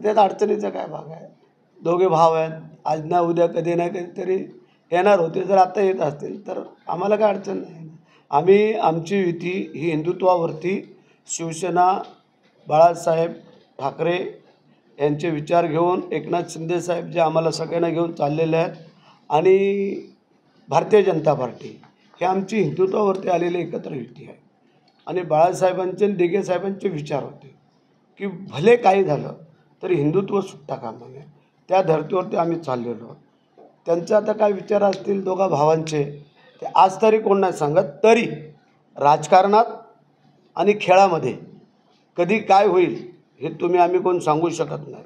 त्यात अडचणीचा काय भाग आहे? दोघे भाव आहेत, आज ना उद्या कधी ना कधीतरी येणार होते. जर आता येत असतील तर आम्हाला काय अडचण नाही. आम्ही आमची युती ही हिंदुत्वावरती शिवसेना बाळासाहेब ठाकरे यांचे विचार घेऊन, एकनाथ शिंदेसाहेब जे आम्हाला सगळ्यांना घेऊन चाललेले आहेत, आणि भारतीय जनता पार्टी हे आमची हिंदुत्वावरती आलेली एकत्र युती आहे. आणि बाळासाहेबांचे आणि दिघे साहेबांचे विचार होते की भले काही झालं तरी हिंदुत्व सुटता कामा नये. त्या धर्तीवरती आम्ही चाललेलो आहोत. त्यांचे आता काय विचार असतील दोघा भावांचे ते आज तरी कोण नाही सांगत. तरी राजकारणात आणि खेळामध्ये कधी काय होईल हे आम्ही कोण सांगू शकत नाही.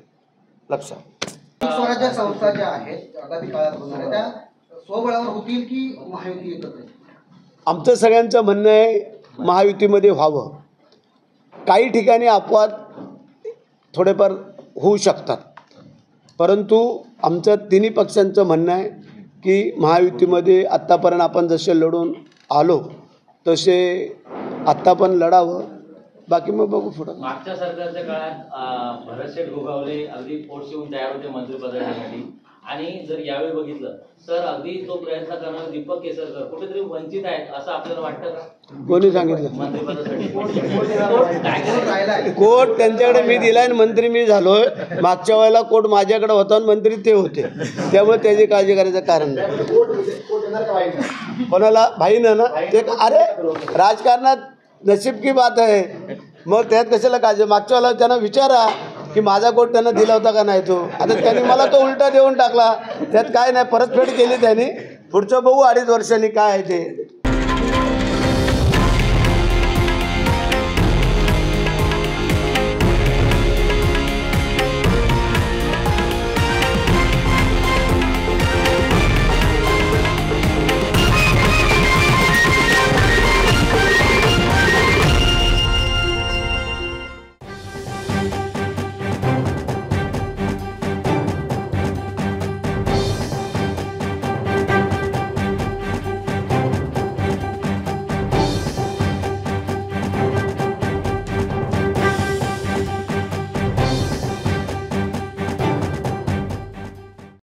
लक्षात. स्वराज्य संस्था ज्या आहेत आगामी काळात होणार आहे त्या स्वबळावर होतील की महायुती एकत्र? आमचं सगळ्यांचं म्हणणं आहे महायुतीमध्ये व्हावं. काही ठिकाणी अपवाद थोडेफार होऊ शकतात, परंतु आमचं तिन्ही पक्षांचं म्हणणं आहे की महायुतीमध्ये आत्तापर्यंत आपण जसे लढून आलो तसे आत्ता पण लढावं. बाकी मग बघू पुढं. मागच्या सरकारच्या काळात भरतशेठ गोगावले अगदी पोट शिवून तयार होते मंत्रिपदासाठी, आणि जर यावेळी बघितलं तर अगदी तो प्रयत्न करणारे दीपक केसरकर कुठेतरी वंचित आहेत असं आपल्याला वाटतं का? कोणी सांगितलं? मंत्रिपदासाठी कोर्ट त्यांच्याकडे मी दिला आणि मंत्री मी झालोय. मागच्या वेळेला कोर्ट माझ्याकडे होता आणि मंत्री ते होते, त्यामुळे त्याची काळजी करायचं कारण नाही. कोणाला भाई ना ते अरे राजकारणात नसीब की बात आहे. मग त्यात कशाला काळजी? मागच्या वेळेला त्यांना विचारा की माझा कोट त्यांना दिला होता का नाही. तो आता त्यांनी मला तो उलटा देऊन टाकला. त्यात काय नाही, परतफेड केली त्यांनी. पुढचं बघू 2.5 वर्षांनी काय आहे ते.